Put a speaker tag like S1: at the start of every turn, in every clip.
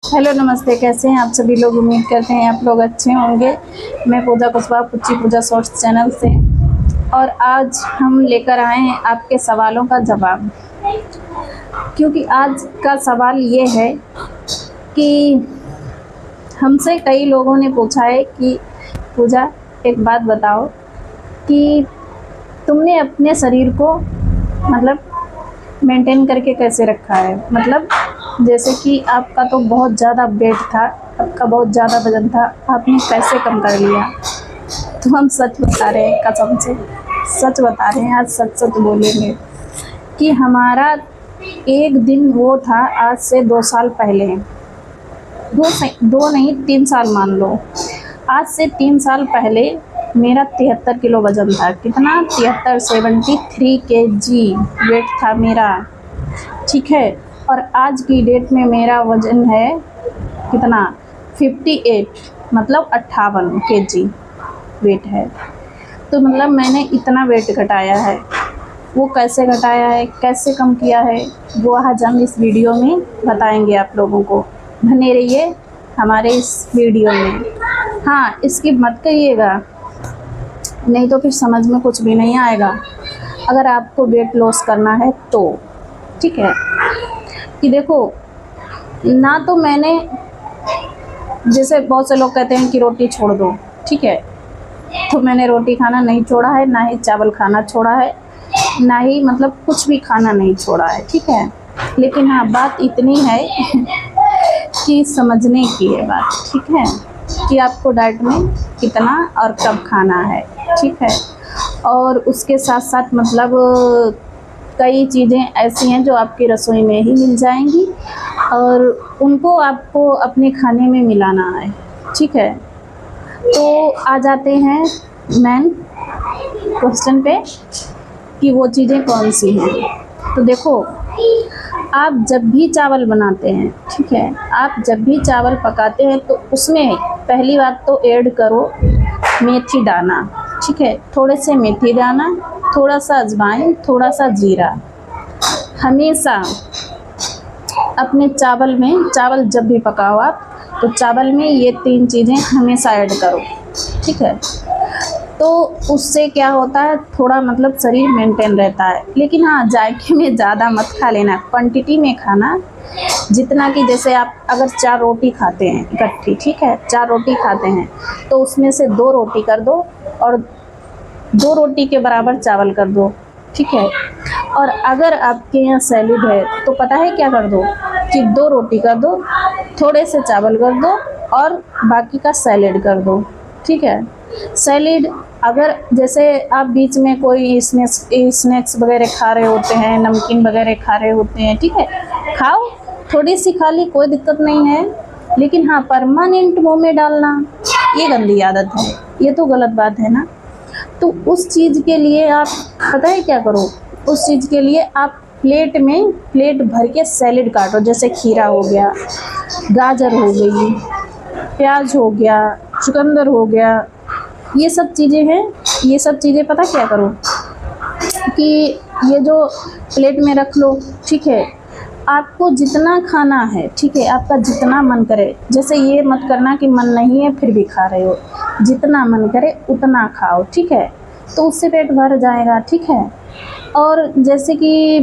S1: Hello नमस्ते, कैसे हैं आप सभी लोग। उम्मीद करते हैं आप लोग अच्छे होंगे। मैं पूजा कुशवाहा पुच्ची पूजा शॉर्ट्स चैनल से, और आज हम लेकर आए हैं आपके सवालों का जवाब। क्योंकि आज का सवाल ये है कि हमसे कई लोगों ने पूछा है कि पूजा एक बात बताओ कि तुमने अपने शरीर को मतलब मेंटेन करके कैसे रखा है। मतलब जैसे कि आपका तो बहुत ज़्यादा वेट था, आपका बहुत ज़्यादा वजन था, आपने कैसे कम कर लिया। तो हम सच बता रहे हैं, कसम से सच बता रहे हैं, आज सच सच बोलेंगे कि हमारा एक दिन वो था आज से 2 साल पहले, दो नहीं 3 साल मान लो। आज से 3 साल पहले मेरा 73 किलो वज़न था। कितना? 73 kg वेट था मेरा, ठीक है। और आज की डेट में मेरा वज़न है कितना? 58, मतलब 58 kg वेट है। तो मतलब मैंने इतना वेट घटाया है। वो कैसे घटाया है, कैसे कम किया है, वो आज हम इस वीडियो में बताएंगे आप लोगों को। बने रहिए हमारे इस वीडियो में। हाँ, स्किप मत करिएगा, नहीं तो फिर समझ में कुछ भी नहीं आएगा। अगर आपको वेट लॉस करना है तो ठीक है। कि देखो ना, तो मैंने, जैसे बहुत से लोग कहते हैं कि रोटी छोड़ दो, ठीक है। तो मैंने रोटी खाना नहीं छोड़ा है, ना ही चावल खाना छोड़ा है, ना ही मतलब कुछ भी खाना नहीं छोड़ा है, ठीक है। लेकिन हाँ, बात इतनी है कि समझने की है बात, ठीक है, कि आपको डाइट में कितना और कब खाना है, ठीक है। और उसके साथ साथ मतलब कई चीज़ें ऐसी हैं जो आपकी रसोई में ही मिल जाएंगी और उनको आपको अपने खाने में मिलाना है, ठीक है। तो आ जाते हैं मेन क्वेश्चन पे कि वो चीज़ें कौन सी हैं। तो देखो, आप जब भी चावल बनाते हैं, ठीक है, आप जब भी चावल पकाते हैं तो उसमें पहली बात तो ऐड करो मेथी दाना, ठीक है। थोड़े से मेथी दाना, थोड़ा सा अजवाइन, थोड़ा सा जीरा। हमेशा अपने चावल में, चावल जब भी पकाओ आप, तो चावल में ये 3 चीज़ें हमेशा ऐड करो, ठीक है। तो उससे क्या होता है, थोड़ा मतलब शरीर मेंटेन रहता है। लेकिन हाँ, जायके में ज़्यादा मत खा लेना, क्वांटिटी में खाना। जितना कि जैसे आप अगर 4 रोटी खाते हैं इकट्ठी, ठीक है, 4 रोटी खाते हैं तो उसमें से 2 रोटी कर दो और 2 रोटी के बराबर चावल कर दो, ठीक है। और अगर आपके यहाँ सैलेड है तो पता है क्या कर दो कि 2 रोटी कर दो, थोड़े से चावल कर दो और बाकी का सैलेड कर दो, ठीक है। सैलेड अगर जैसे आप बीच में कोई स्नैक्स वगैरह खा रहे होते हैं, नमकीन वगैरह खा रहे होते हैं, ठीक है, खाओ, थोड़ी सी खा ली, कोई दिक्कत नहीं है। लेकिन हाँ, परमानेंट मुँह में डालना ये गंदी आदत है, ये तो गलत बात है ना। तो उस चीज़ के लिए आप पता है क्या करो, उस चीज़ के लिए आप प्लेट भर के सैलेड काटो। जैसे खीरा हो गया, गाजर हो गई, प्याज हो गया, चुकंदर हो गया, ये सब चीज़ें हैं। ये सब चीज़ें पता क्या करो कि ये जो प्लेट में रख लो, ठीक है। आपको जितना खाना है, ठीक है, आपका जितना मन करे, जैसे ये मत करना कि मन नहीं है फिर भी खा रहे हो, जितना मन करे उतना खाओ, ठीक है। तो उससे पेट भर जाएगा, ठीक है। और जैसे कि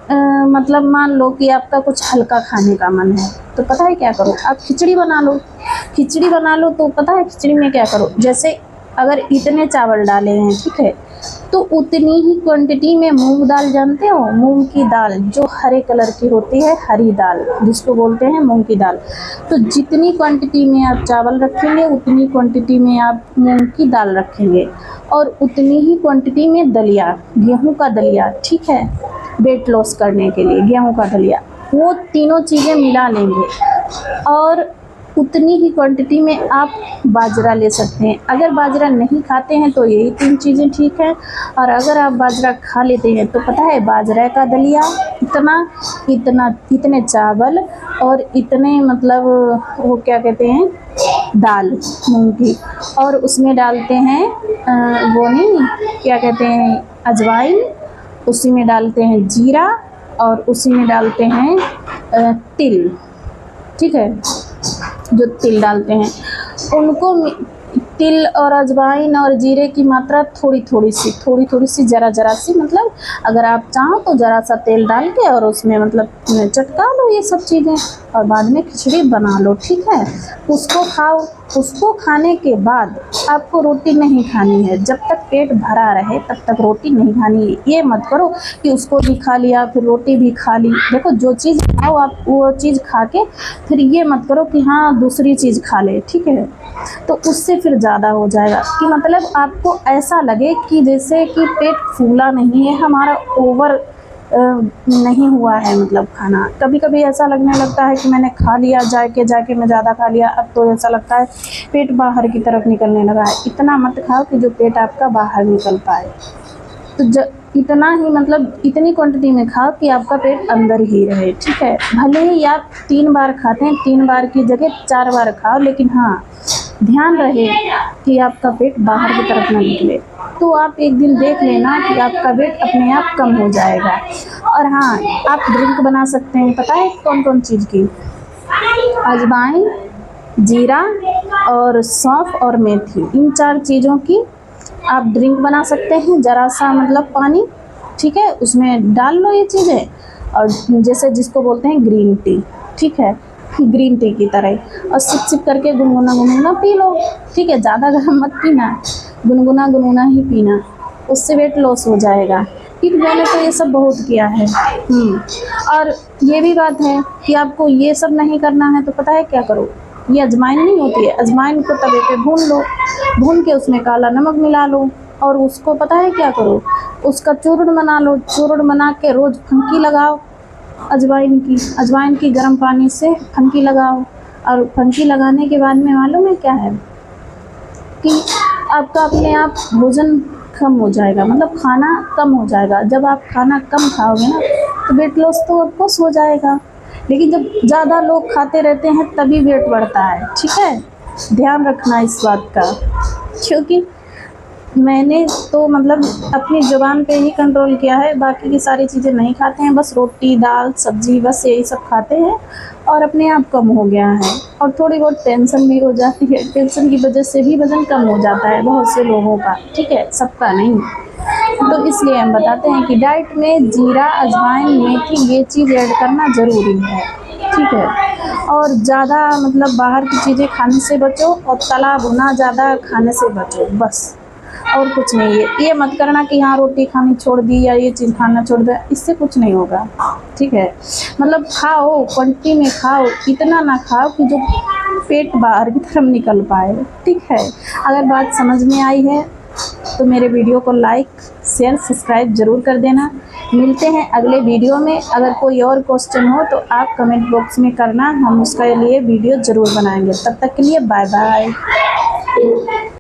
S1: मतलब मान लो कि आपका कुछ हल्का खाने का मन है तो पता है क्या करो, आप खिचड़ी बना लो। खिचड़ी बना लो तो पता है खिचड़ी में क्या करो, जैसे अगर इतने चावल डाले हैं, ठीक है, तो उतनी ही क्वांटिटी में मूंग दाल, जानते हो मूंग की दाल जो हरे कलर की होती है, हरी दाल जिसको बोलते हैं मूंग की दाल। तो जितनी क्वांटिटी में आप चावल रखेंगे उतनी क्वांटिटी में आप मूंग की दाल रखेंगे और उतनी ही क्वांटिटी में दलिया, गेहूं का दलिया, ठीक है, वेट लॉस करने के लिए गेहूं का दलिया, वो तीनों चीज़ें मिला लेंगे। और उतनी ही क्वांटिटी में आप बाजरा ले सकते हैं। अगर बाजरा नहीं खाते हैं तो यही 3 चीज़ें ठीक है। और अगर आप बाजरा खा लेते हैं तो पता है बाजरा का दलिया इतने चावल और इतने मतलब वो क्या कहते हैं, दाल मूंग की, और उसमें डालते हैं वो नहीं क्या कहते हैं, अजवाइन, उसी में डालते हैं जीरा और उसी में डालते हैं तिल, ठीक है। जो तिल डालते हैं उनको तिल और अजवाइन और जीरे की मात्रा थोड़ी थोड़ी सी ज़रा सी, मतलब अगर आप चाहो तो ज़रा सा तेल डाल के और उसमें मतलब चटका लो ये सब चीज़ें और बाद में खिचड़ी बना लो, ठीक है। उसको खाओ। उसको खाने के बाद आपको रोटी नहीं खानी है। जब तक पेट भरा रहे तब तक रोटी नहीं खानी है। ये मत करो कि उसको भी खा लिया फिर रोटी भी खा ली। देखो जो चीज़ खाओ आप वो चीज़ खा के फिर ये मत करो कि हाँ दूसरी चीज़ खा ले, ठीक है। तो उससे फिर ज़्यादा हो जाएगा कि मतलब आपको ऐसा लगे कि जैसे कि पेट फूला नहीं है, हमारा ओवर नहीं हुआ है मतलब खाना। कभी कभी ऐसा लगने लगता है कि मैंने खा लिया, जाके मैं ज़्यादा खा लिया, अब तो ऐसा लगता है पेट बाहर की तरफ निकलने लगा है। इतना मत खाओ कि जो पेट आपका बाहर निकल पाए। तो इतना ही मतलब इतनी क्वांटिटी में खाओ कि आपका पेट अंदर ही रहे, ठीक है। भले ही आप 3 बार खाते हैं, 3 बार की जगह 4 बार खाओ, लेकिन हाँ ध्यान रहे कि आपका पेट बाहर की तरफ ना निकले। तो आप एक दिन देख लेना कि आपका वेट अपने आप कम हो जाएगा। और हाँ आप ड्रिंक बना सकते हैं, पता है कौन कौन चीज़ की? अजवाइन, जीरा और सौंफ और मेथी, इन 4 चीज़ों की आप ड्रिंक बना सकते हैं। ज़रा सा मतलब पानी, ठीक है, उसमें डाल लो ये चीज़ें और जैसे जिसको बोलते हैं ग्रीन टी, ठीक है, ग्रीन टी की तरह और सिप सिप करके गुनगुना पी लो, ठीक है। ज़्यादा गर्म मत पीना, गुनगुना ही पीना, उससे वेट लॉस हो जाएगा। क्योंकि मैंने तो ये सब बहुत किया है। और ये भी बात है कि आपको ये सब नहीं करना है तो पता है क्या करो, ये अजवाइन नहीं होती है, अजवाइन को तवे पे भून लो, भून के उसमें काला नमक मिला लो और उसको पता है क्या करो, उसका चूर्ण बना लो। चूर्ण बना के रोज़ फुंकी लगाओ अजवाइन की गर्म पानी से फुंकी लगाओ। और फुंकी लगाने के बाद में मालूम है क्या है कि आपका अपने आप भोजन कम हो जाएगा, मतलब खाना कम हो जाएगा। जब आप खाना कम खाओगे ना तो वेट लॉस तो ऑफकोर्स हो जाएगा, लेकिन जब ज़्यादा लोग खाते रहते हैं तभी वेट बढ़ता है, ठीक है। ध्यान रखना इस बात का, क्योंकि मैंने तो मतलब अपनी ज़ुबान पे ही कंट्रोल किया है, बाकी की सारी चीज़ें नहीं खाते हैं, बस रोटी दाल सब्ज़ी बस यही सब खाते हैं और अपने आप कम हो गया है। और थोड़ी बहुत टेंशन भी हो जाती है, टेंशन की वजह से भी वज़न कम हो जाता है बहुत से लोगों का, ठीक है, सबका नहीं। तो इसलिए हम बताते हैं कि डाइट में जीरा, अजवाइन, मेथी ये चीज़ ऐड करना ज़रूरी है, ठीक है। और ज़्यादा मतलब बाहर की चीज़ें खाने से बचो और तला भुना ज़्यादा खाने से बचो, बस और कुछ नहीं है। ये मत करना कि हाँ रोटी खानी छोड़ दी या ये चीज़ खाना छोड़ दिया, इससे कुछ नहीं होगा, ठीक है। मतलब खाओ, क्वांटिटी में खाओ, इतना ना खाओ कि जो पेट बाहर की तरफ निकल पाए, ठीक है। अगर बात समझ में आई है तो मेरे वीडियो को लाइक शेयर सब्सक्राइब ज़रूर कर देना। मिलते हैं अगले वीडियो में। अगर कोई और क्वेश्चन हो तो आप कमेंट बॉक्स में करना, हम उसके लिए वीडियो ज़रूर बनाएंगे। तब तक के लिए बाय बाय।